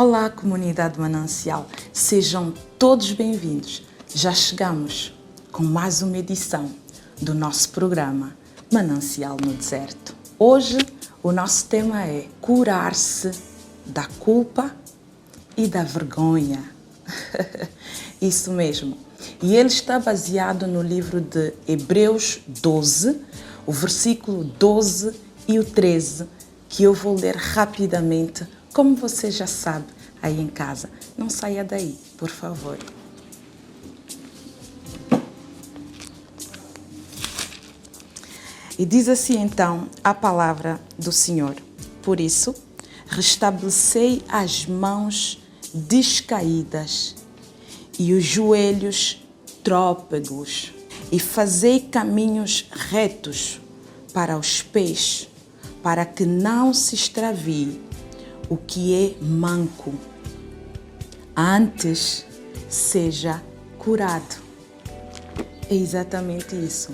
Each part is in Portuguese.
Olá, comunidade Manancial, sejam todos bem-vindos. Já chegamos com mais uma edição do nosso programa Manancial no Deserto. Hoje o nosso tema é curar-se da culpa e da vergonha. Isso mesmo. E ele está baseado no livro de Hebreus 12, o versículo 12 e o 13, que eu vou ler rapidamente, como você já sabe aí em casa. Não saia daí, por favor. E diz assim então a palavra do Senhor: por isso, restabelecei as mãos descaídas e os joelhos trôpegos, e fazei caminhos retos para os pés, para que não se extravie o que é manco, antes seja curado. É exatamente isso.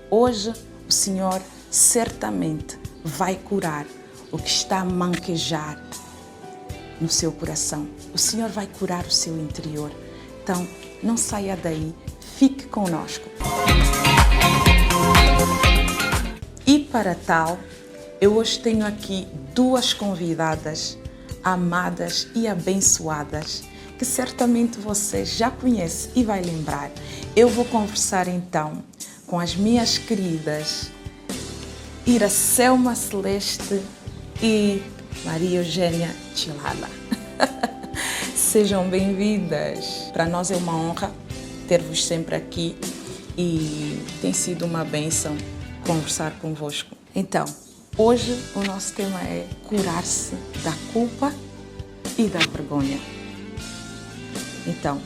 Hoje o Senhor certamente vai curar o que está a manquejar no seu coração. O Senhor vai curar o seu interior. Então, não saia daí, fique conosco. E para tal, eu hoje tenho aqui duas convidadas amadas e abençoadas, que certamente você já conhece e vai lembrar. Eu vou conversar então com as minhas queridas Iracelma Celeste e Maria Eugênia Chilala. Sejam bem-vindas. Para nós é uma honra ter-vos sempre aqui e tem sido uma bênção conversar convosco. Então, hoje o nosso tema é curar-se da culpa e da vergonha. Então,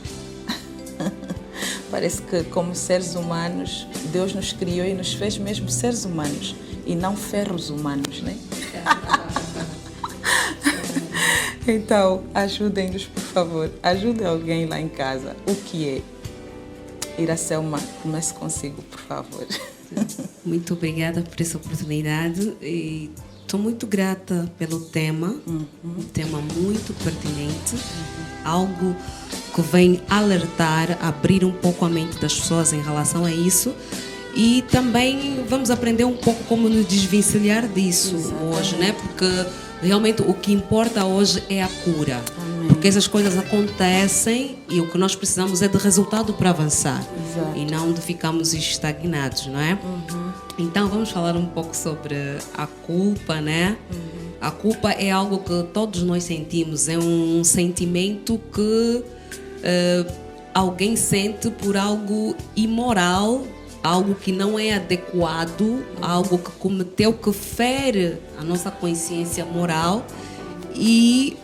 parece que como seres humanos, Deus nos criou e nos fez mesmo seres humanos e não ferros humanos, né? Então, ajudem-nos, por favor. Ajudem alguém lá em casa. O que é? Iracelma, comece consigo, por favor. Muito obrigada por essa oportunidade e estou muito grata pelo tema, um tema muito pertinente, algo que vem alertar, abrir um pouco a mente das pessoas em relação a isso e também vamos aprender um pouco como nos desvencilhar disso. Exatamente. Hoje, né? Porque realmente o que importa hoje é a cura. Amém. Porque essas coisas acontecem e o que nós precisamos é de resultado para avançar. Exato. E não de ficarmos estagnados, não é? Então vamos falar um pouco sobre a culpa, né? A culpa é algo que todos nós sentimos, é um sentimento que alguém sente por algo imoral, algo que não é adequado, algo que cometeu, que fere a nossa consciência moral e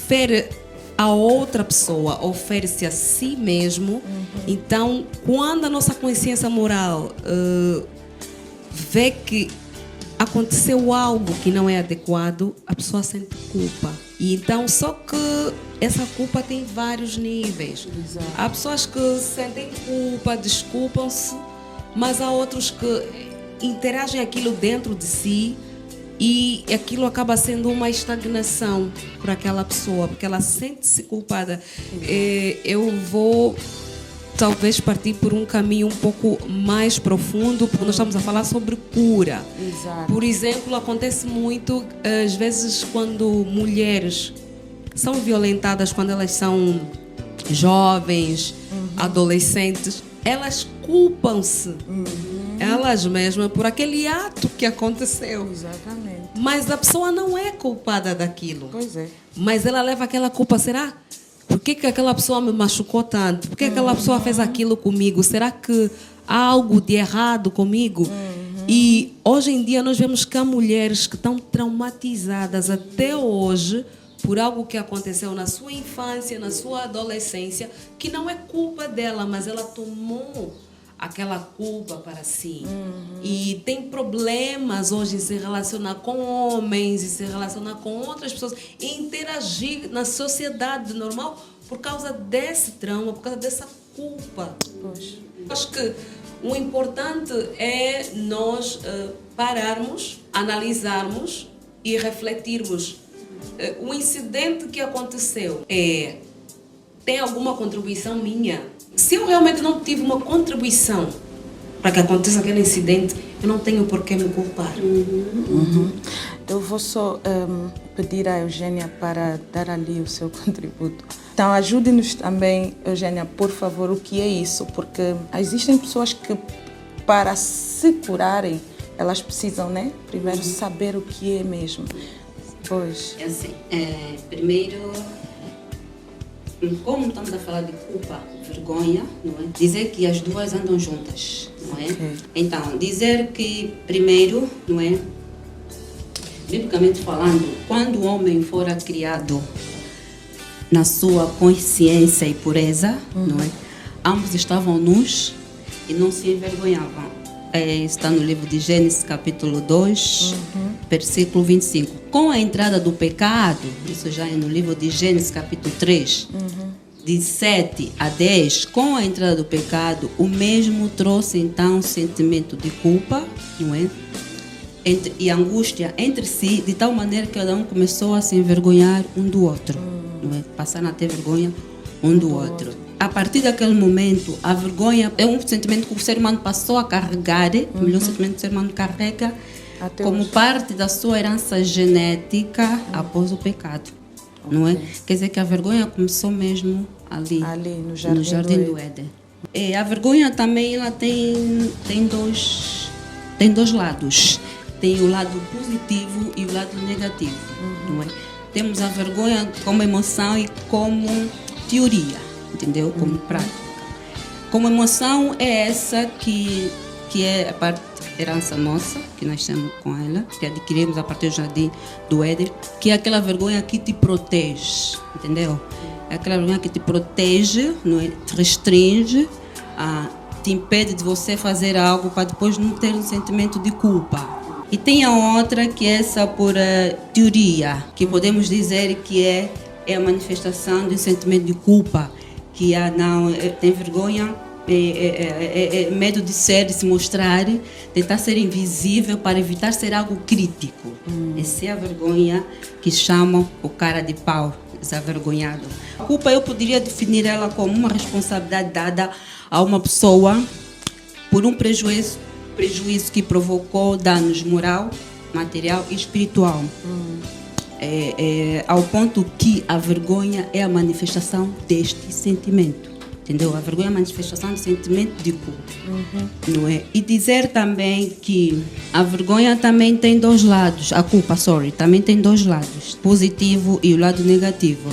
fere a outra pessoa, ofere-se a si mesmo. Então, quando a nossa consciência moral vê que aconteceu algo que não é adequado, a pessoa sente culpa. E então, só que essa culpa tem vários níveis. Exato. Há pessoas que sentem culpa, desculpam-se, mas há outros que interagem aquilo dentro de si e aquilo acaba sendo uma estagnação para aquela pessoa, porque ela sente-se culpada. Eu vou talvez partir por um caminho um pouco mais profundo, porque nós estamos a falar sobre cura. Exato. Por exemplo, acontece muito, às vezes, quando mulheres são violentadas, quando elas são jovens, adolescentes, elas culpam-se, elas mesmas, por aquele ato que aconteceu. Exatamente. Mas a pessoa não é culpada daquilo. Pois é. Mas ela leva aquela culpa, será? Por que aquela pessoa me machucou tanto? Por que aquela pessoa fez aquilo comigo? Será que há algo de errado comigo? E hoje em dia nós vemos que há mulheres que estão traumatizadas até hoje por algo que aconteceu na sua infância, na sua adolescência, que não é culpa dela, mas ela tomou aquela culpa para si. E tem problemas hoje em se relacionar com homens, em se relacionar com outras pessoas, em interagir na sociedade normal por causa desse trauma, por causa dessa culpa. Pois. Acho que o importante é nós pararmos, analisarmos e refletirmos o incidente que aconteceu tem alguma contribuição minha? Se eu realmente não tive uma contribuição para que aconteça aquele incidente, eu não tenho por que me culpar. Eu vou só pedir à Eugênia para dar ali o seu contributo. Então, ajude-nos também, Eugênia, por favor, o que é isso? Porque existem pessoas que, para se curarem, elas precisam, né? Primeiro saber o que é mesmo. Pois. É assim, primeiro, como estamos a falar de culpa, vergonha, não é? Dizer que as duas andam juntas, não é? Okay. Então, dizer que, primeiro, não é? Biblicamente falando, quando o homem fora criado na sua consciência e pureza, não é? Ambos estavam nus e não se envergonhavam. Está no livro de Gênesis, capítulo 2, versículo 25. Com a entrada do pecado, isso já é no livro de Gênesis, capítulo 3, de 7 a 10, com a entrada do pecado, o mesmo trouxe então um sentimento de culpa, não é? E angústia entre si, de tal maneira que cada um começou a se envergonhar um do outro, não é? Passaram a ter vergonha um do outro. A partir daquele momento, a vergonha é um sentimento que o ser humano passou a carregar, o melhor sentimento que o ser humano carrega como parte da sua herança genética após o pecado, não é? Quer dizer que a vergonha começou mesmo ali no Jardim do Éden. A vergonha também ela tem dois lados. Tem o lado positivo e o lado negativo, não é? Temos a vergonha como emoção e como teoria, entendeu? Como prática. Como emoção é essa que é a parte herança nossa, que nós temos com ela, que adquirimos a partir do Jardim do Éden, que é aquela vergonha que te protege, entendeu? É aquela vergonha que te protege, não é? Te restringe, te impede de você fazer algo para depois não ter um sentimento de culpa. E tem a outra que é essa por teoria, que podemos dizer que é a manifestação de um sentimento de culpa, que tem vergonha, medo de se mostrar, tentar ser invisível para evitar ser algo crítico. Essa é a vergonha que chamam o cara de pau, desavergonhado. A culpa eu poderia definir ela como uma responsabilidade dada a uma pessoa por um prejuízo que provocou danos moral, material e espiritual. Ao ponto que a vergonha é a manifestação deste sentimento. Entendeu? A vergonha é a manifestação do sentimento de culpa. Não é? E dizer também que a vergonha também tem dois lados. A culpa, também tem dois lados. Positivo e o lado negativo.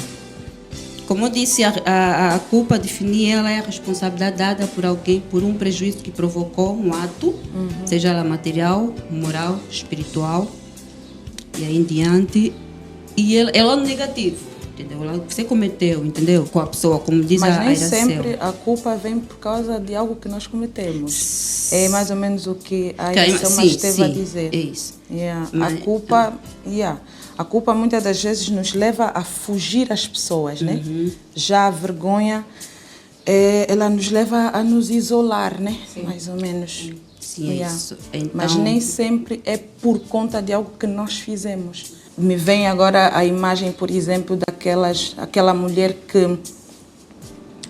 Como eu disse, a culpa, definir ela é a responsabilidade dada por alguém por um prejuízo que provocou um ato, seja ela material, moral, espiritual, e aí em diante. E ela é negativo, entendeu? Você cometeu, entendeu? Com a pessoa, como diz a Iracema. Mas nem sempre a culpa vem por causa de algo que nós cometemos. É mais ou menos o que a Iracema esteve a dizer. É isso. A culpa muitas das vezes nos leva a fugir às pessoas, né? Já a vergonha, ela nos leva a nos isolar, né? Sim. Mais ou menos. Sim, é isso. Então... Mas nem sempre é por conta de algo que nós fizemos. Me vem agora a imagem, por exemplo, aquela mulher que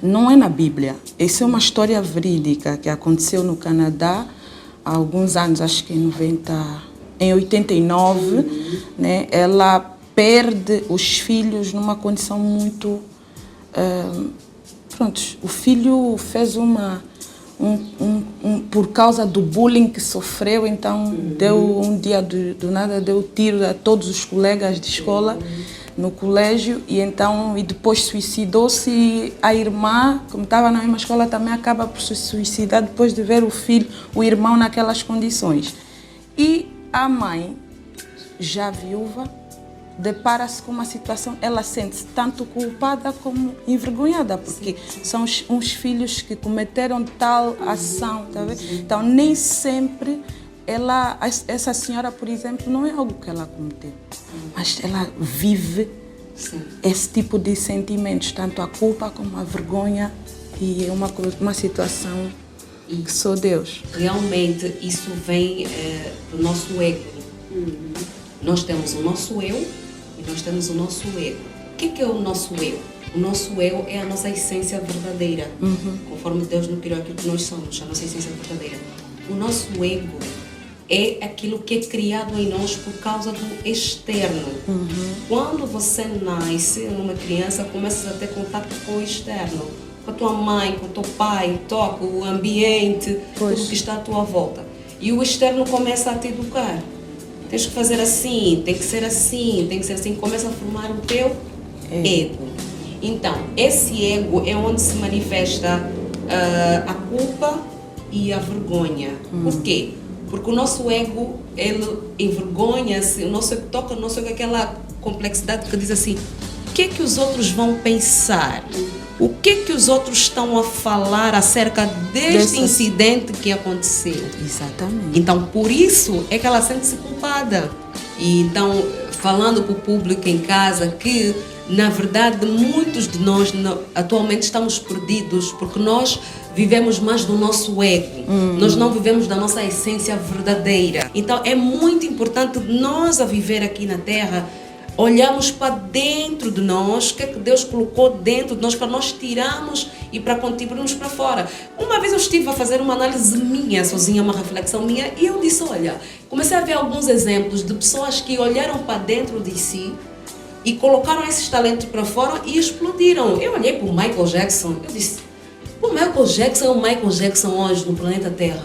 não é na Bíblia. Essa é uma história verídica que aconteceu no Canadá há alguns anos, acho que em 89, né? Ela perde os filhos numa condição muito... o filho fez por causa do bullying que sofreu, então deu um dia do nada, deu tiro a todos os colegas de escola no colégio e depois suicidou-se, e a irmã, como estava na mesma escola, também acaba por se suicidar depois de ver o irmão naquelas condições. E a mãe, já viúva, depara-se com uma situação, ela sente-se tanto culpada como envergonhada, porque são uns filhos que cometeram tal ação, tá vendo? Então nem sempre essa senhora, por exemplo, não é algo que ela cometeu, mas ela vive esse tipo de sentimentos, tanto a culpa como a vergonha, e é uma situação que só Deus. Realmente isso vem do nosso ego. Nós temos o nosso eu, e nós temos o nosso ego. O que é o nosso ego? O nosso eu é a nossa essência verdadeira. Conforme Deus nos criou aquilo que nós somos, a nossa essência verdadeira. O nosso ego é aquilo que é criado em nós por causa do externo. Quando você nasce, uma criança, começa a ter contato com o externo. Com a tua mãe, com o teu pai, toca o ambiente, tudo que está à tua volta. E o externo começa a te educar. Tens que fazer assim, tem que ser assim, tem que ser assim. Começa a formar o teu ego. Então, esse ego é onde se manifesta a culpa e a vergonha. Por quê? Porque o nosso ego, ele envergonha-se, o nosso ego toca, o nosso ego é aquela complexidade que diz assim, o que é que os outros vão pensar? O que é que os outros estão a falar acerca deste incidente que aconteceu? Exatamente. Então, por isso é que ela sente-se culpada. E então, falando para o público em casa que, na verdade, muitos de nós atualmente estamos perdidos porque nós vivemos mais do nosso ego. Nós não vivemos da nossa essência verdadeira. Então, é muito importante nós, a viver aqui na Terra, olhamos para dentro de nós, o que é que Deus colocou dentro de nós para nós tirarmos e para contribuirmos para fora. Uma vez eu estive a fazer uma análise minha, sozinha, uma reflexão minha, e eu disse, olha, comecei a ver alguns exemplos de pessoas que olharam para dentro de si e colocaram esses talentos para fora e explodiram. Eu olhei para o Michael Jackson, eu disse, o Michael Jackson é o Michael Jackson hoje no planeta Terra.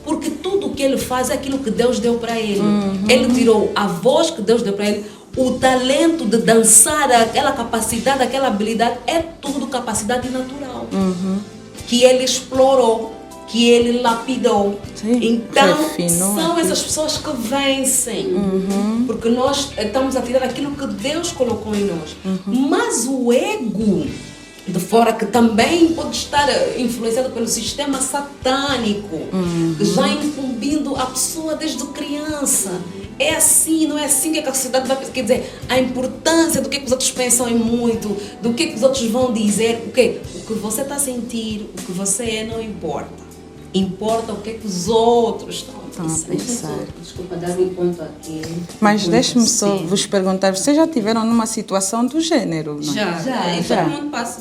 Porque tudo o que ele faz é aquilo que Deus deu para ele. Ele tirou a voz que Deus deu para ele, o talento de dançar, aquela capacidade, aquela habilidade, é tudo capacidade natural. Que ele explorou, que ele lapidou. Sim, então, refinou, são essas pessoas que vencem. Porque nós estamos a tirar aquilo que Deus colocou em nós. Mas o ego de fora, que também pode estar influenciado pelo sistema satânico, que já incumbindo a pessoa desde criança. É assim, não é assim que a sociedade vai pensar. Quer dizer, a importância do que os outros pensam é muito, do que os outros vão dizer. O que você está a sentir, o que você é, não importa. Importa o que os outros estão a pensar. Desculpa, dar um ponto aqui. Mas deixe-me só vos perguntar, vocês já tiveram numa situação do gênero, não é? Já.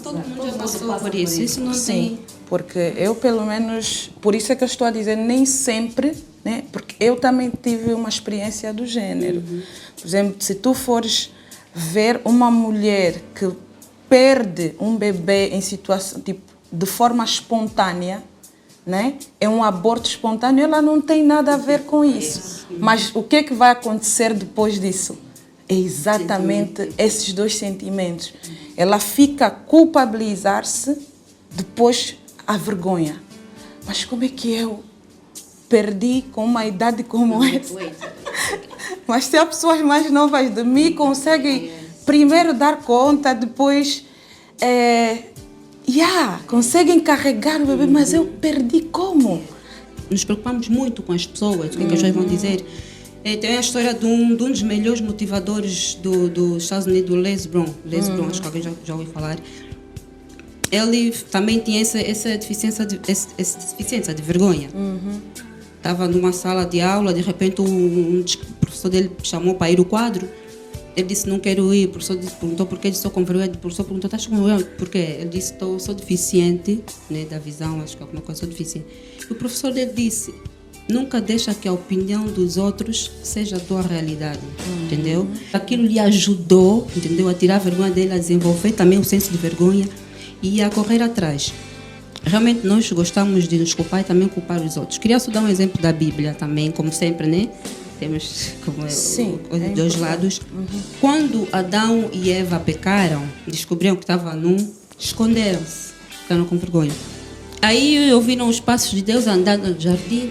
Todo mundo já passou por isso. Isso não tem... Porque eu, pelo menos, por isso é que eu estou a dizer, nem sempre, né? Porque eu também tive uma experiência do gênero. Por exemplo, se tu fores ver uma mulher que perde um bebê em situação, tipo, de forma espontânea, né? É um aborto espontâneo, ela não tem nada a ver com isso. Mas o que é que vai acontecer depois disso? É exatamente esses dois sentimentos. Ela fica a culpabilizar-se, depois a vergonha. Mas como é que eu perdi com uma idade como essa? Mas se as pessoas mais novas de mim conseguem primeiro dar conta, depois conseguem carregar o bebê, mas eu perdi como? Nos preocupamos muito com as pessoas, o que é que as pessoas vão dizer. Tem a história de um dos melhores motivadores dos Estados Unidos, do Les Brown, acho que alguém já ouviu falar. Ele também tinha essa deficiência de vergonha. Estava numa sala de aula, de repente o professor dele chamou para ir ao quadro. Ele disse, não quero ir. O professor perguntou por que, ele estou com vergonha. O professor perguntou, estás com vergonha? Por quê? Ele disse, sou deficiente, né, da visão, acho que alguma coisa, sou deficiente. E o professor dele disse, nunca deixa que a opinião dos outros seja a tua realidade, entendeu? Aquilo lhe ajudou, entendeu? A tirar a vergonha dele, a desenvolver também o senso de vergonha e a correr atrás. Realmente nós gostamos de nos culpar e também culpar os outros. Queria só dar um exemplo da Bíblia também, como sempre, né? Temos os dois lados. Quando Adão e Eva pecaram, descobriram que estava nu, esconderam-se, ficaram com vergonha. Aí ouviram os passos de Deus andando no jardim.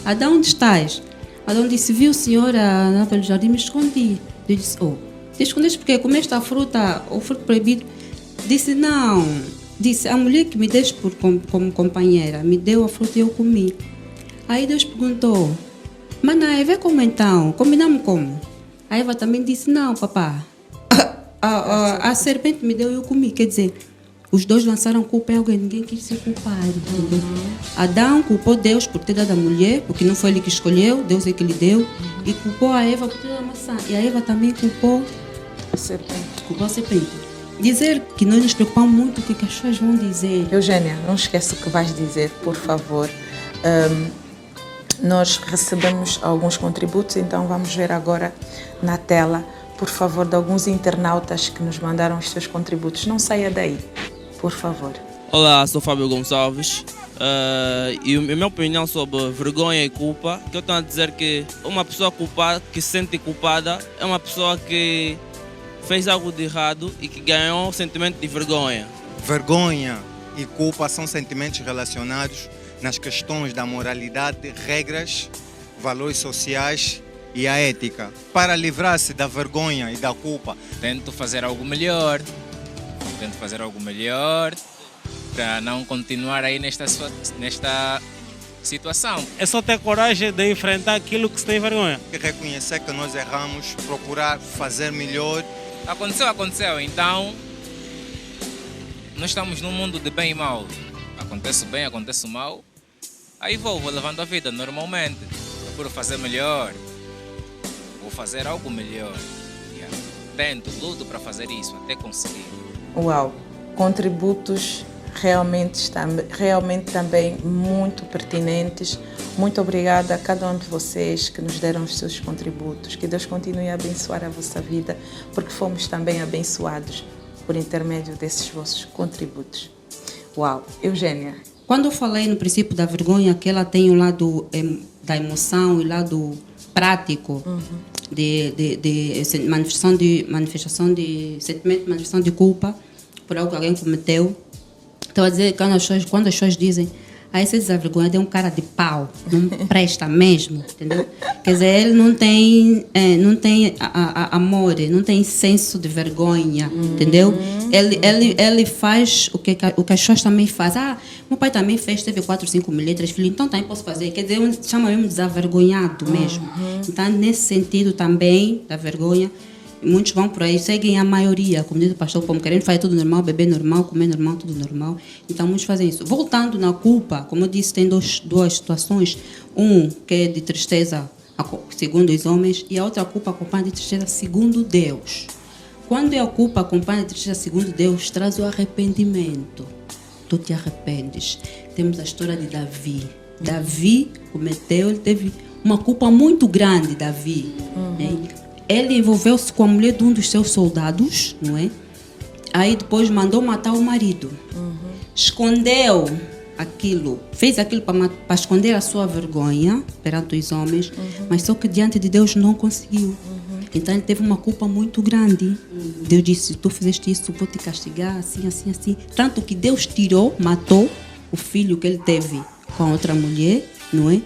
Adão, onde estás? Adão disse, viu o Senhor a andar pelo jardim, me escondi. Deus disse, te escondeste porque comeste a fruta, o fruto proibido? Disse, não. Disse, a mulher que me deste como companheira, me deu a fruta e eu comi. Aí Deus perguntou, mas a Eva, como então? Combinamos como? A Eva também disse, não, papá. A serpente me deu e eu comi. Quer dizer, os dois lançaram culpa em alguém, ninguém quis ser culpado. Adão culpou Deus por ter dado a mulher, porque não foi ele que escolheu, Deus é que lhe deu. E culpou a Eva por ter a maçã. E a Eva também culpou A serpente. a serpente. Dizer que nós nos preocupamos muito com o que as pessoas vão dizer. Eugênia, não esquece o que vais dizer, por favor. Nós recebemos alguns contributos, então vamos ver agora na tela, por favor, de alguns internautas que nos mandaram os seus contributos. Não saia daí, por favor. Olá, sou Fábio Gonçalves e a minha opinião sobre vergonha e culpa, que eu estou a dizer que uma pessoa culpada, que se sente culpada, é uma pessoa que fez algo de errado e que ganhou um sentimento de vergonha. Vergonha e culpa são sentimentos relacionados nas questões da moralidade, regras, valores sociais e a ética. Para livrar-se da vergonha e da culpa, tento fazer algo melhor para não continuar aí nesta situação. É só ter coragem de enfrentar aquilo que se tem vergonha. Reconhecer que nós erramos, procurar fazer melhor. Aconteceu, então nós estamos num mundo de bem e mal. Acontece o bem, acontece o mal, aí vou levando a vida normalmente. Procuro fazer melhor, vou fazer algo melhor. Tento, luto para fazer isso, até conseguir. Uau, contributos realmente também muito pertinentes. Muito obrigada a cada um de vocês que nos deram os seus contributos. Que Deus continue a abençoar a vossa vida, porque fomos também abençoados por intermédio desses vossos contributos. Uau, Eugênia. Quando eu falei no princípio da vergonha, que ela tem o lado da emoção e o lado prático, de manifestação de sentimento, manifestação de culpa por algo que alguém cometeu. Estou a dizer, quando as pessoas dizem, esse desavergonhado é um cara de pau, não presta mesmo, entendeu? Quer dizer, ele não tem amor, não tem senso de vergonha, entendeu? Ele faz o que as pessoas também fazem. Meu pai também fez, teve 4, 5 mulheres, 3 filhos, então também posso fazer. Quer dizer, chama mesmo de desavergonhado mesmo. Então, nesse sentido também, da vergonha, muitos vão por aí, seguem a maioria, como diz o pastor Pomo, querendo fazer tudo normal, beber normal, comer normal, tudo normal. Então, muitos fazem isso. Voltando na culpa, como eu disse, tem duas situações. Um que é de tristeza, segundo os homens, e a outra culpa acompanha de tristeza, segundo Deus. Quando é a culpa acompanha de tristeza, segundo Deus, traz o arrependimento. Tu te arrependes. Temos a história de Davi. Davi cometeu, ele teve uma culpa muito grande, Davi. Ele envolveu-se com a mulher de um dos seus soldados, não é? Aí depois mandou matar o marido. Escondeu aquilo, fez aquilo para esconder a sua vergonha perante os homens, mas só que diante de Deus não conseguiu. Então ele teve uma culpa muito grande. Deus disse, se tu fizeste isso, vou te castigar, assim, assim, assim. Tanto que Deus matou o filho que ele teve com a outra mulher, não é?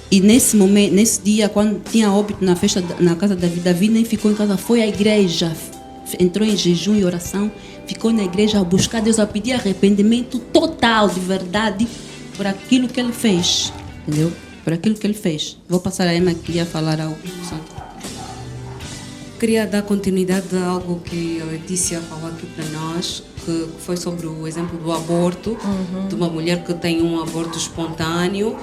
E nesse momento, nesse dia, quando tinha óbito na festa, na casa de Davi, Davi nem ficou em casa, foi à igreja, entrou em jejum e oração, ficou na igreja a buscar Deus, a pedir arrependimento total, de verdade, por aquilo que ele fez, entendeu? Por aquilo que ele fez. Vou passar a Emma que queria falar algo. Queria dar continuidade a algo que a Letícia falou aqui para nós, que foi sobre o exemplo do aborto, de uma mulher que tem um aborto espontâneo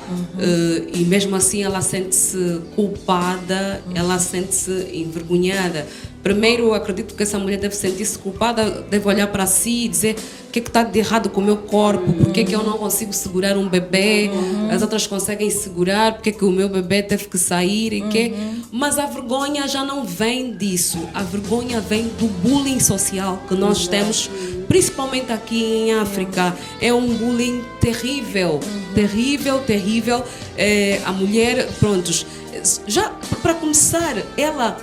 e mesmo assim ela sente-se culpada, ela sente-se envergonhada. Primeiro, eu acredito que essa mulher deve sentir-se culpada, deve olhar para si e dizer o que está de errado com o meu corpo, por que eu não consigo segurar um bebê, as outras conseguem segurar, por que o meu bebê teve que sair e que... Mas a vergonha já não vem disso, a vergonha vem do bullying social que nós temos, principalmente aqui em África. É um bullying terrível, terrível. A mulher, prontos, já para começar, ela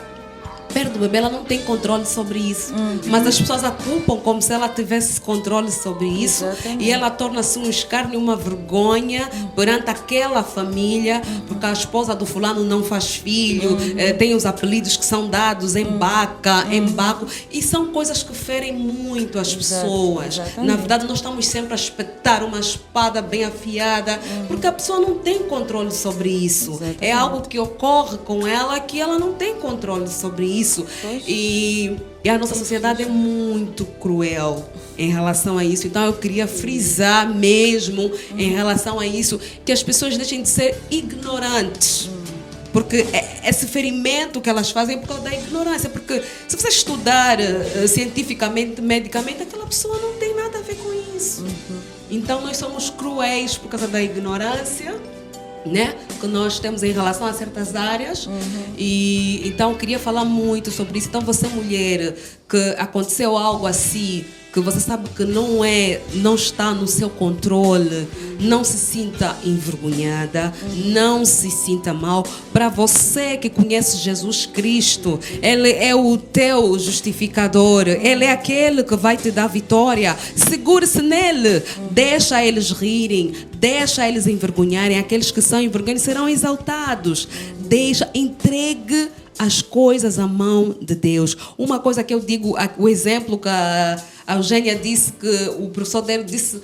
perde o bebê, ela não tem controle sobre isso, mas as pessoas a culpam como se ela tivesse controle sobre isso. Exatamente. E ela torna-se um escárnio, uma vergonha perante aquela família, porque a esposa do fulano não faz filho, tem os apelidos que são dados, Embaca, Embaco, e são coisas que ferem muito as pessoas. Exatamente. Na verdade, nós estamos sempre a espetar uma espada bem afiada, porque a pessoa não tem controle sobre isso. Exatamente. É algo que ocorre com ela que ela não tem controle sobre isso. E a nossa sociedade é muito cruel em relação a isso. Então eu queria frisar mesmo em relação a isso, que as pessoas deixem de ser ignorantes Porque esse ferimento que elas fazem é por causa da ignorância. Porque se você estudar cientificamente, medicamente, aquela pessoa não tem nada a ver com isso. Então nós somos cruéis por causa da ignorância, né, que nós temos em relação a certas áreas. E então eu queria falar muito sobre isso. Então você, mulher, que aconteceu algo assim, que você sabe que não está no seu controle, não se sinta envergonhada, não se sinta mal. Para você que conhece Jesus Cristo, Ele é o teu justificador, Ele é aquele que vai te dar vitória. Segure-se nele, deixa eles rirem, deixa eles envergonharem. Aqueles que são envergonhados serão exaltados. Entregue as coisas à mão de Deus. Uma coisa que eu digo, o exemplo que a Eugênia disse, que o professor dele disse,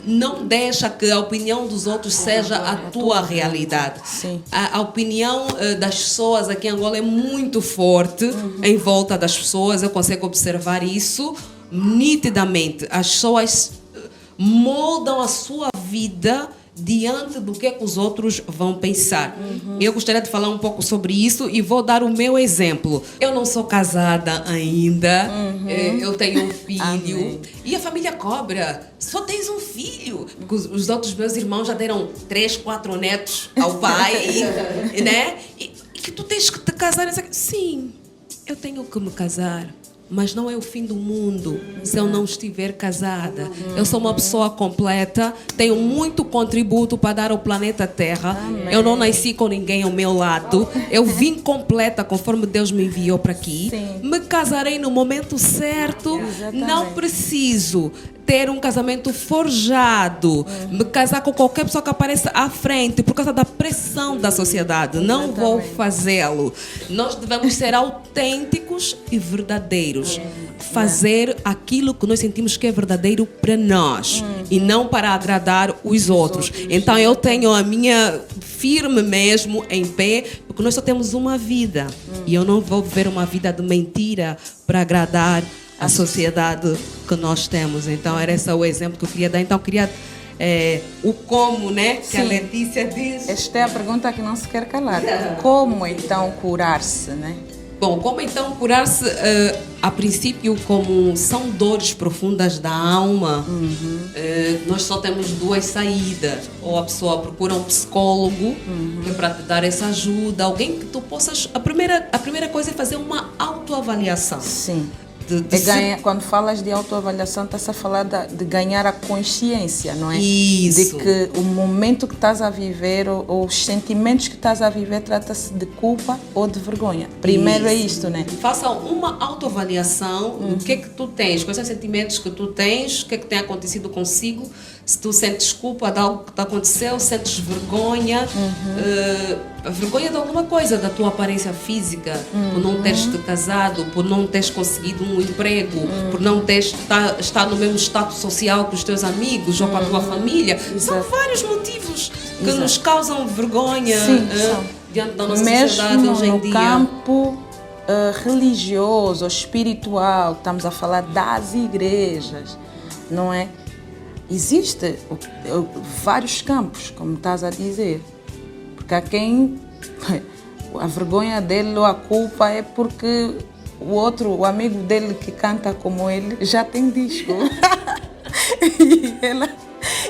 não deixa que a opinião dos outros seja a tua realidade. Sim. A opinião das pessoas aqui em Angola é muito forte em volta das pessoas. Eu consigo observar isso nitidamente. As pessoas moldam a sua vida diante do que os outros vão pensar. Eu gostaria de falar um pouco sobre isso e vou dar o meu exemplo. Eu não sou casada ainda, eu tenho um filho. Amém. E a família cobra, só tens um filho. Porque os outros meus irmãos já deram 3, 4 netos ao pai, né? E que tu tens que te casar. Sim, eu tenho que me casar. Mas não é o fim do mundo se eu não estiver casada. Eu sou uma pessoa completa, tenho muito contributo para dar ao planeta Terra. Amém. Eu não nasci com ninguém ao meu lado. Eu vim completa conforme Deus me enviou para aqui. Sim. Me casarei no momento certo. Exatamente. Não preciso ter um casamento forjado, me casar com qualquer pessoa que apareça à frente por causa da pressão da sociedade. Não vou fazê-lo. Nós devemos ser autênticos e verdadeiros. Fazer aquilo que nós sentimos que é verdadeiro para nós e não para agradar os outros. Então eu tenho a minha firme mesmo em pé, porque nós só temos uma vida e eu não vou viver uma vida de mentira para agradar a sociedade que nós temos. Então era esse o exemplo que eu queria dar. Então eu queria o como, né, que a Letícia diz. Esta é a pergunta que não se quer calar. Como então curar-se, né? Bom, como então curar-se? A princípio, como são dores profundas da alma, nós só temos 2 saídas. Ou a pessoa procura um psicólogo, que é para te dar essa ajuda, alguém que tu possas... A primeira coisa é fazer uma autoavaliação. Sim. Quando falas de autoavaliação, estás a falar de ganhar a consciência, não é? Isso. De que o momento que estás a viver ou os sentimentos que estás a viver trata-se de culpa ou de vergonha. Primeiro é isto, né? Faça uma autoavaliação do que é que tu tens, quais são os sentimentos que tu tens, o que é que tem acontecido consigo. Se tu sentes culpa de algo que te aconteceu, sentes vergonha, vergonha de alguma coisa, da tua aparência física, por não teres te casado, por não teres conseguido um emprego, por não teres estar no mesmo status social que os teus amigos ou com a tua família. São vários motivos que nos causam vergonha diante da nossa sociedade hoje em dia. Mesmo no campo religioso ou espiritual, estamos a falar das igrejas, não é? Existem vários campos, como estás a dizer, porque há quem a vergonha dele ou a culpa é porque o amigo dele que canta como ele já tem disco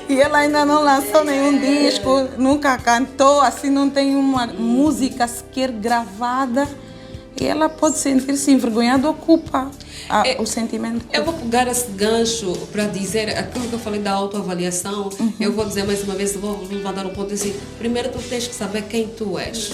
e ela ainda não lançou nenhum disco, nunca cantou, assim não tem uma música sequer gravada e ela pode sentir-se envergonhada ou culpa. O sentimento. Eu vou pegar esse gancho para dizer aquilo que eu falei da autoavaliação. Eu vou dizer mais uma vez, vou levantar um ponto assim. Primeiro, tu tens que saber quem tu és.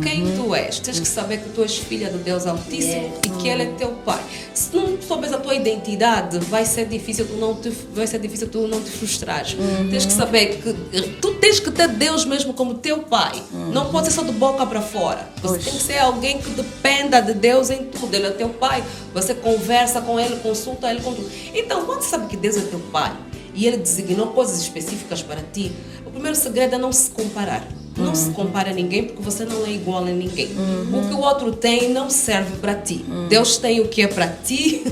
Quem tu és. Tens que saber que tu és filha do Deus Altíssimo e que Ele é teu Pai. Se não souberes a tua identidade, vai ser difícil tu não te frustrares. Tens que saber que tu tens que ter Deus mesmo como teu Pai. Não pode ser só de boca para fora. Você tem que ser alguém que dependa de Deus em tudo. Ele é teu Pai. Você conversa com Ele, consulta Ele com tudo. Então, quando você sabe que Deus é teu Pai e Ele designou coisas específicas para ti, o primeiro segredo é não se comparar. Não se compara a ninguém porque você não é igual a ninguém. O que o outro tem não serve para ti. Deus tem o que é para ti,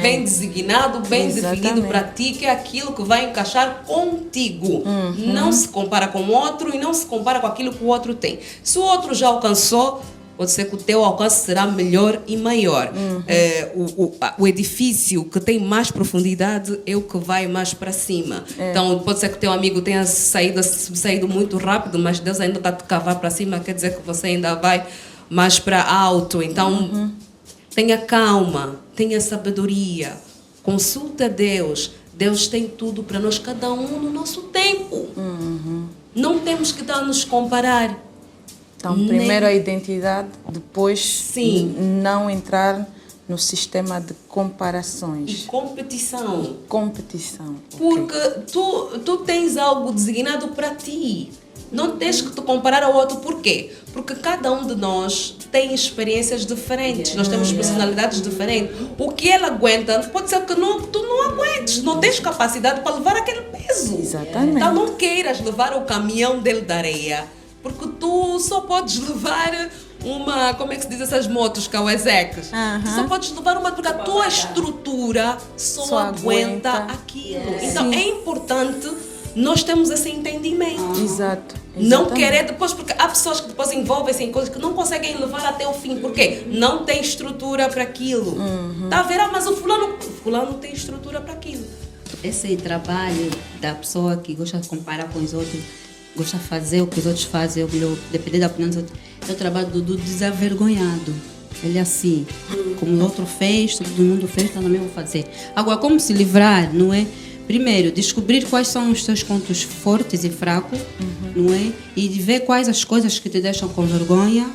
bem designado, bem definido para ti, que é aquilo que vai encaixar contigo. Não se compara com o outro e não se compara com aquilo que o outro tem. Se o outro já alcançou, pode ser que o teu alcance será melhor e maior. O edifício que tem mais profundidade é o que vai mais para cima. Então, pode ser que o teu amigo tenha saído muito rápido, mas Deus ainda está a te cavar para cima, quer dizer que você ainda vai mais para alto. Então, tenha calma, tenha sabedoria, consulta Deus. Deus tem tudo para nós, cada um no nosso tempo. Não temos que nos comparar. Então, primeiro a identidade, depois não entrar no sistema de comparações. E competição. Competição. Porque tu tens algo designado para ti. Não tens que te comparar ao outro. Por quê? Porque cada um de nós tem experiências diferentes. Nós temos personalidades diferentes. O que ela aguenta, pode ser que tu não aguentes. Não tens capacidade para levar aquele peso. Exatamente. Então não queiras levar o caminhão dele de areia. Porque tu só podes levar uma, como é que se diz essas motos, que é o Ezequiel? Tu só podes levar uma, porque a tua estrutura só aguenta aquilo. Então é importante nós termos esse entendimento. Exato. Não querer depois, porque há pessoas que depois envolvem-se em coisas que não conseguem levar até o fim. Por quê? Não tem estrutura para aquilo. Tá a ver? Mas o fulano tem estrutura para aquilo. Esse trabalho da pessoa que gosta de comparar com os outros, gosta de fazer o que os outros fazem, depender da opinião dos outros, é o trabalho do desavergonhado. Ele é assim, como o outro fez, todo mundo fez, então também vou fazer. Agora, como se livrar, não é? Primeiro, descobrir quais são os teus pontos fortes e fracos, não é? E ver quais as coisas que te deixam com vergonha,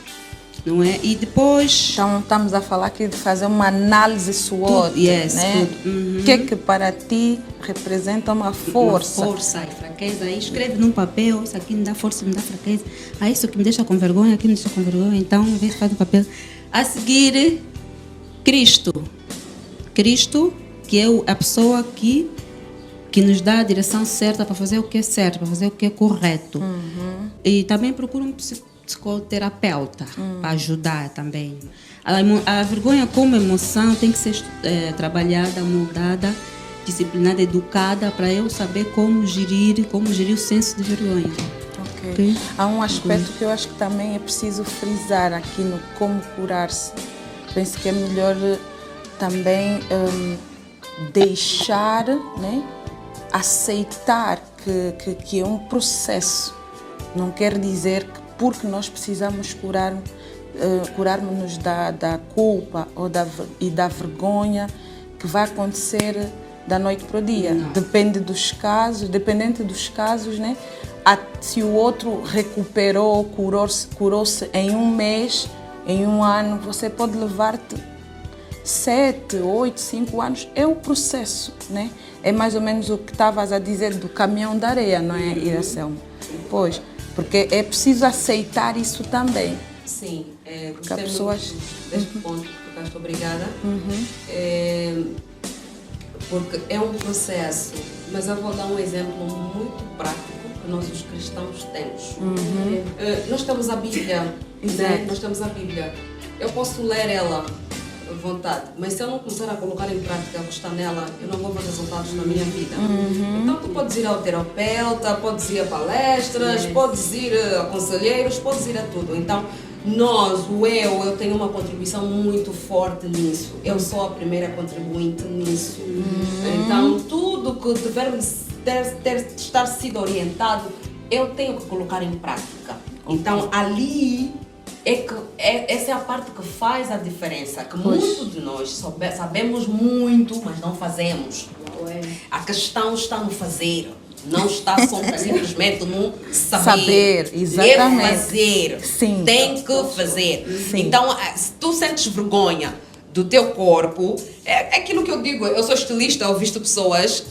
não é? E depois... Então, estamos a falar aqui de fazer uma análise SWOT, né? O que é que para ti representa uma força? Uma força e fraqueza. Aí escreve num papel, isso aqui me dá força, me dá fraqueza. Isso que me deixa com vergonha, aqui me deixa com vergonha. Então, em vez de fazer no papel... A seguir, Cristo. Cristo, que é a pessoa que nos dá a direção certa para fazer o que é certo, para fazer o que é correto. E também procura um psicoterapeuta para ajudar também. A vergonha como emoção tem que ser trabalhada, mudada, disciplinada, educada, para eu saber como gerir o senso de vergonha. Okay. Há um aspecto que eu acho que também é preciso frisar aqui no como curar-se. Penso que é melhor também deixar, né? Aceitar que é um processo. Não quer dizer que porque nós precisamos curarmos-nos da culpa e da vergonha que vai acontecer da noite para o dia. Dependente dos casos, né? Se o outro recuperou, curou-se em um mês, em um ano, você pode levar-te 7, 8, 5 anos. É o processo, né? É mais ou menos o que estavas a dizer do caminhão de areia, não é, Iracelma? Pois, porque é preciso aceitar isso também. Sim, porque há pessoas... Deste ponto que ficaste obrigada, porque é um processo, mas eu vou dar um exemplo muito prático que nós os cristãos temos. Nós temos a Bíblia, né? Nós temos a Bíblia. Eu posso ler ela à vontade, mas se eu não começar a colocar em prática o que está nela, eu não vou ver resultados na minha vida. Então tu podes ir ao terapeuta, podes ir a palestras, podes ir a conselheiros, podes ir a tudo. Então eu tenho uma contribuição muito forte nisso. Eu sou a primeira contribuinte nisso. Então tudo que estar sido orientado, eu tenho que colocar em prática. Então ali essa é a parte que faz a diferença, que muitos de nós sabemos muito, mas não fazemos. A questão está no fazer, não está só simplesmente no saber. Exatamente. Fazer. Sim. Tem que fazer. Sim. Então, se tu sentes vergonha do teu corpo, é aquilo que eu digo, eu sou estilista, eu visto pessoas...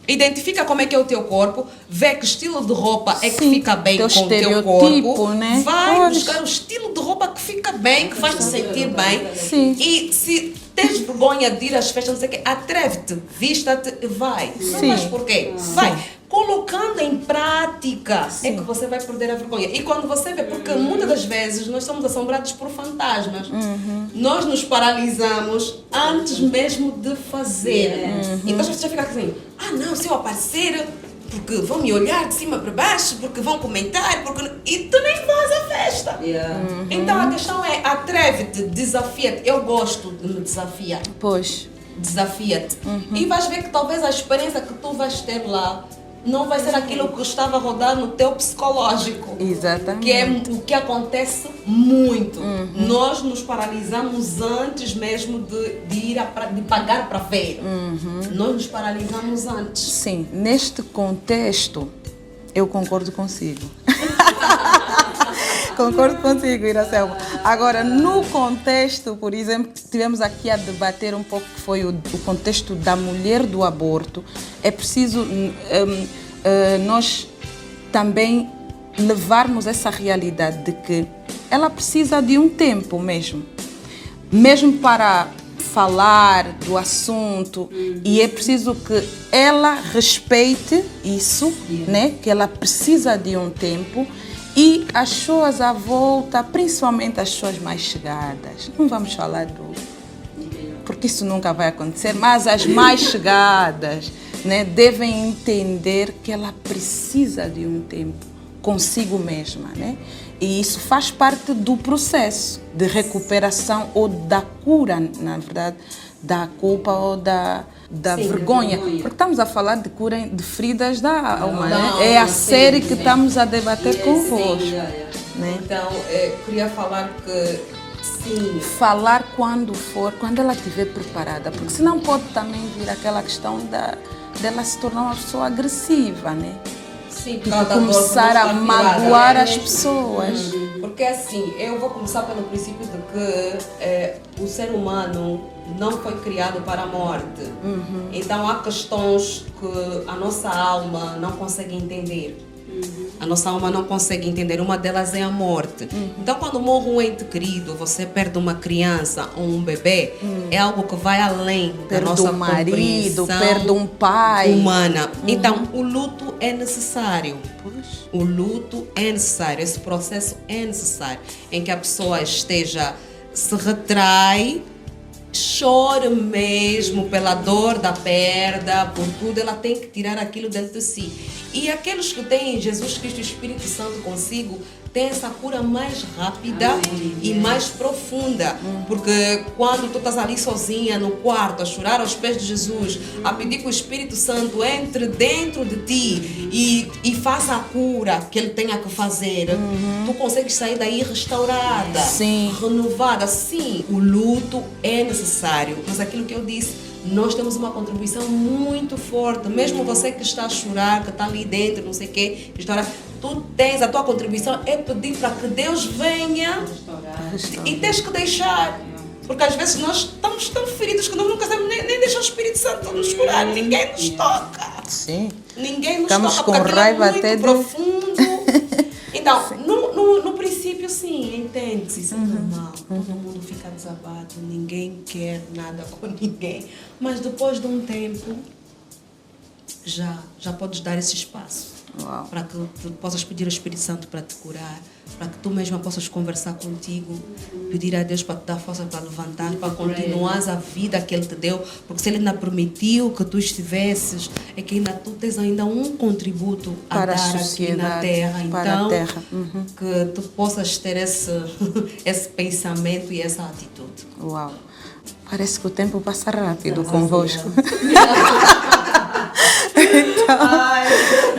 Identifica como é que é o teu corpo, vê que estilo de roupa é que fica bem com o teu corpo, né? Vai buscar o estilo de roupa que fica bem, que faz te sentir bem. Sim. E se tens vergonha de ir às festas, não sei o quê, atreve-te, vista-te e vai. Sim. Mas por quê? Vai. Colocando em prática é que você vai perder a vergonha. E quando você vê, porque muitas das vezes nós somos assombrados por fantasmas. Nós nos paralisamos antes mesmo de fazer. Então as pessoas ficam assim, não, se eu aparecer, porque vão me olhar de cima para baixo, porque vão comentar, e tu nem faz a festa. Então a questão é, atreve-te, desafia-te. Eu gosto de me desafiar. Pois. Desafia-te. E vais ver que talvez a experiência que tu vais ter lá não vai ser aquilo que estava a rodar no teu psicológico. Exatamente. Que é o que acontece muito. Nós nos paralisamos antes mesmo de pagar para ver. Nós nos paralisamos antes. Sim, neste contexto, eu concordo consigo. Concordo contigo, Iracelma. Agora, no contexto, por exemplo, tivemos aqui a debater um pouco que foi o contexto da mulher do aborto. É preciso nós também levarmos essa realidade de que ela precisa de um tempo mesmo para falar do assunto, e é preciso que ela respeite isso, né? Que ela precisa de um tempo. E as pessoas à volta, principalmente as pessoas mais chegadas, não vamos falar porque isso nunca vai acontecer, mas as mais chegadas, né, devem entender que ela precisa de um tempo consigo mesma, né? E isso faz parte do processo de recuperação ou da cura, na verdade, da culpa ou da vergonha. Porque estamos a falar de cura de feridas da alma, né? É a série que estamos a debater convosco. Né? Então, queria falar que sim. Falar quando ela estiver preparada, porque senão pode também vir aquela questão dela se tornar uma pessoa agressiva, né? Sim, e começar a magoar as pessoas. Porque assim, eu vou começar pelo princípio de que o ser humano não foi criado para a morte. Então há questões que a nossa alma não consegue entender. A nossa alma não consegue entender. Uma delas é a morte. Então, quando morre um ente querido, você perde uma criança ou um bebê, é algo que vai além da nossa marido, perde um pai humana. Então, o luto é necessário. O luto é necessário. Esse processo é necessário, em que a pessoa se retrai, chora mesmo pela dor da perda, por tudo, ela tem que tirar aquilo dentro de si. E aqueles que têm Jesus Cristo e o Espírito Santo consigo, têm essa cura mais rápida e mais profunda. Porque quando tu estás ali sozinha no quarto, a chorar aos pés de Jesus, a pedir que o Espírito Santo entre dentro de ti e faça a cura que ele tenha que fazer, tu consegues sair daí restaurada, renovada. Sim, o luto é necessário, mas aquilo que eu disse, nós temos uma contribuição muito forte. Mesmo você que está a chorar, que está ali dentro, não sei o quê, tu tens a tua contribuição, é pedir para que Deus venha e tens que deixar. Porque às vezes nós estamos tão feridos que nós não queremos nem deixar o Espírito Santo nos curar. Ninguém nos toca. Sim. Ninguém nos Estamos toca, com raiva é muito profundo. Então, no princípio, sim, entende-se, isso é normal. Todo mundo fica desabado, ninguém quer nada com ninguém. Mas depois de um tempo, já podes dar esse espaço. Para que tu possas pedir ao Espírito Santo para te curar, para que tu mesma possas conversar contigo, pedir a Deus para te dar força para levantar, para continuar a vida que Ele te deu, porque se Ele ainda permitiu que tu estivesses, é que ainda tu tens ainda um contributo a dar aqui na Terra. Então, que tu possas ter esse pensamento e essa atitude. Uau! Parece que o tempo passa rápido convosco. Então,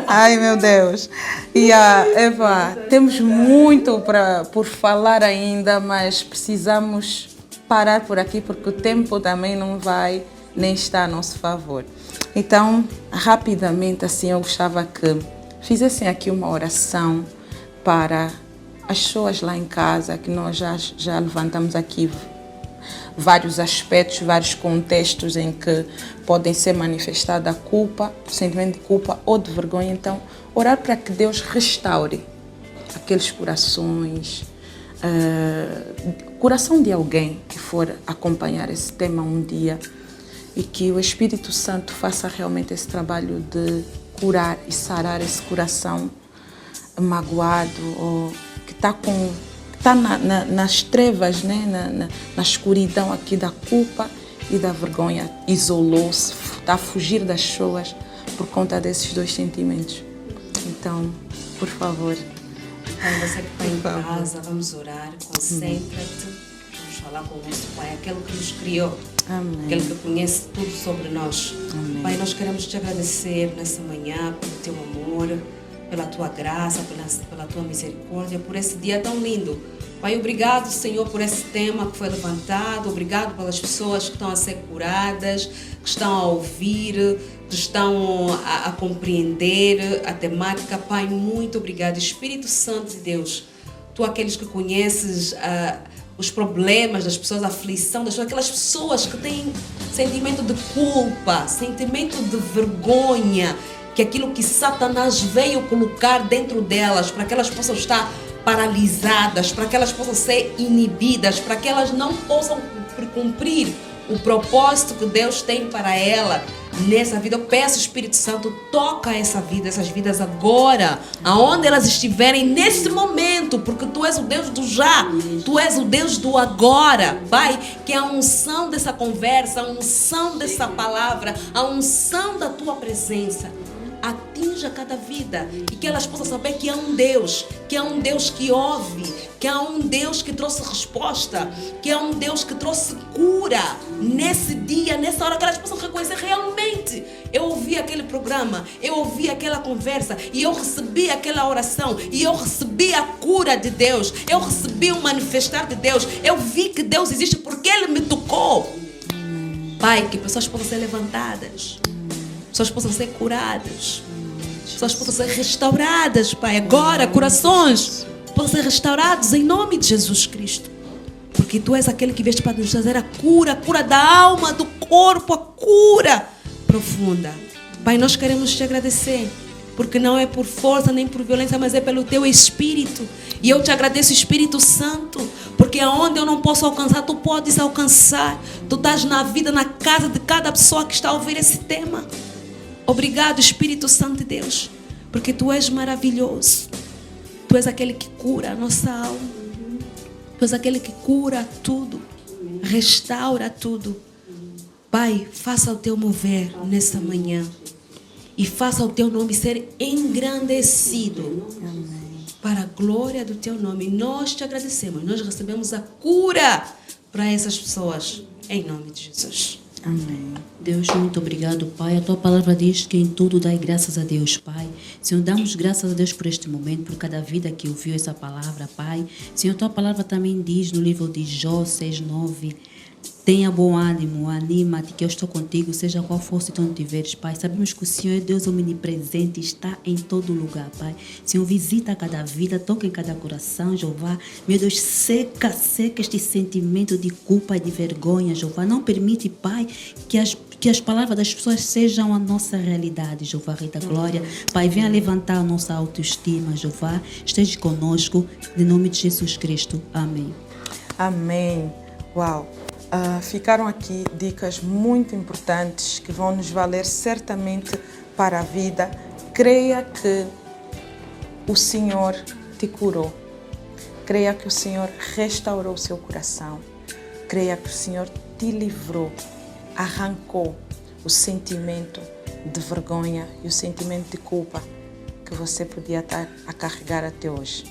ai meu Deus. E Eva, temos muito por falar ainda, mas precisamos parar por aqui porque o tempo também não vai nem está a nosso favor. Então, rapidamente assim, eu gostava que fizessem aqui uma oração para as pessoas lá em casa, que nós já levantamos aqui vários aspectos, vários contextos em que podem ser manifestada a culpa, o sentimento de culpa ou de vergonha. Então, orar para que Deus restaure aqueles corações, coração de alguém que for acompanhar esse tema um dia e que o Espírito Santo faça realmente esse trabalho de curar e sarar esse coração magoado ou que está nas trevas, né? na escuridão aqui da culpa e da vergonha, isolou-se, está a fugir das pessoas por conta desses dois sentimentos. Então, por favor. Pai, você que está em casa, vamos orar, concentra-te, vamos falar com o nosso Pai, aquele que nos criou, Amém. aquele que conhece tudo sobre nós. Amém. Pai, nós queremos te agradecer nessa manhã pelo teu amor, pela tua graça, pela tua misericórdia, por esse dia tão lindo. Pai, obrigado, Senhor, por esse tema que foi levantado. Obrigado pelas pessoas que estão a ser curadas, que estão a ouvir, que estão a compreender a temática. Pai, muito obrigado. Espírito Santo de Deus, Tu aqueles que conheces os problemas das pessoas, a aflição das pessoas, aquelas pessoas que têm sentimento de culpa, sentimento de vergonha, que aquilo que Satanás veio colocar dentro delas, para que elas possam estar paralisadas, para que elas possam ser inibidas, para que elas não possam cumprir o propósito que Deus tem para ela nessa vida. Eu peço, Espírito Santo, toca essas vidas agora, aonde elas estiverem nesse momento, porque Tu és o Deus do já, Tu és o Deus do agora. Pai, que a unção dessa conversa, a unção dessa palavra, a unção da Tua presença atinja cada vida e que elas possam saber que há um Deus que ouve, que há um Deus que trouxe resposta, que há um Deus que trouxe cura nesse dia, nessa hora, que elas possam reconhecer realmente. Eu ouvi aquele programa, eu ouvi aquela conversa e eu recebi aquela oração e eu recebi a cura de Deus, eu recebi o manifestar de Deus, eu vi que Deus existe porque Ele me tocou. Pai, que pessoas possam ser levantadas, pessoas possam ser curadas, pessoas possam ser restauradas, Pai. Agora, corações possam ser restaurados em nome de Jesus Cristo. Porque Tu és aquele que vieste para nos trazer a cura da alma, do corpo, a cura profunda. Pai, nós queremos Te agradecer, porque não é por força nem por violência, mas é pelo Teu Espírito. E eu Te agradeço, Espírito Santo, porque aonde eu não posso alcançar, Tu podes alcançar. Tu estás na vida, na casa de cada pessoa que está a ouvir esse tema. Obrigado, Espírito Santo de Deus, porque Tu és maravilhoso. Tu és aquele que cura a nossa alma. Tu és aquele que cura tudo, restaura tudo. Pai, faça o Teu mover nessa manhã e faça o Teu nome ser engrandecido. Para a glória do Teu nome. Nós Te agradecemos, nós recebemos a cura para essas pessoas, em nome de Jesus. Amém. Deus, muito obrigado, Pai. A Tua palavra diz que em tudo dai graças a Deus, Pai. Senhor, damos graças a Deus por este momento, por cada vida que ouviu essa palavra, Pai. Senhor, Tua palavra também diz no livro de Jó 6:9: tenha bom ânimo, anima-te, que eu estou contigo, seja qual for se tu não tiveres, Pai. Sabemos que o Senhor é Deus omnipresente, está em todo lugar, Pai. Senhor, visita cada vida, toca em cada coração, Jeová. Meu Deus, seca este sentimento de culpa e de vergonha, Jeová. Não permite, Pai, que as palavras das pessoas sejam a nossa realidade, Jeová, Rei da Glória. Pai, venha levantar a nossa autoestima, Jeová. Esteja conosco, em nome de Jesus Cristo. Amém. Amém. Uau. Ficaram aqui dicas muito importantes que vão nos valer certamente para a vida. Creia que o Senhor te curou. Creia que o Senhor restaurou o seu coração. Creia que o Senhor te livrou, arrancou o sentimento de vergonha e o sentimento de culpa que você podia estar a carregar até hoje.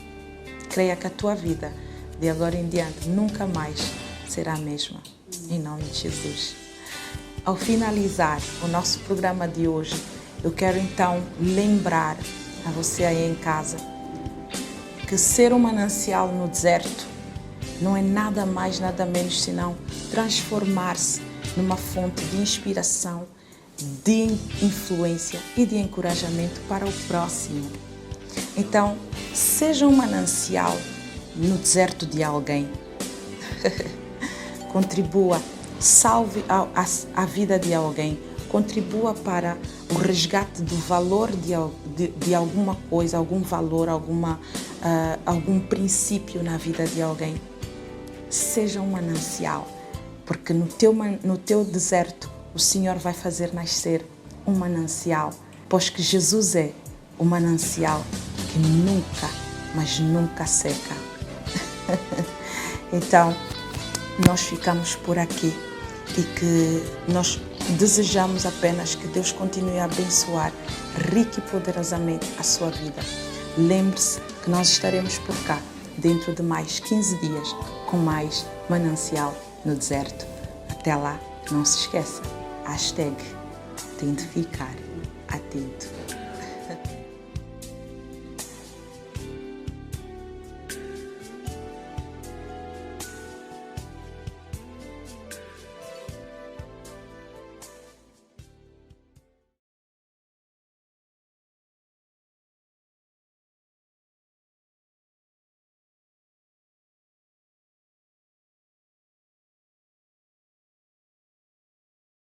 Creia que a tua vida, de agora em diante, nunca mais será a mesma. Em nome de Jesus. Ao finalizar o nosso programa de hoje, eu quero então lembrar a você aí em casa que ser um manancial no deserto não é nada mais, nada menos senão transformar-se numa fonte de inspiração, de influência e de encorajamento para o próximo. Então, seja um manancial no deserto de alguém. Contribua, salve a vida de alguém, contribua para o resgate do valor de alguma coisa, algum valor, algum princípio na vida de alguém. Seja um manancial, porque no teu deserto o Senhor vai fazer nascer um manancial, pois que Jesus é o manancial que nunca, mas nunca seca. Então, nós ficamos por aqui e que nós desejamos apenas que Deus continue a abençoar rica e poderosamente a sua vida. Lembre-se que nós estaremos por cá dentro de mais 15 dias com mais Manancial no Deserto. Até lá, não se esqueça, #, tem de ficar atento.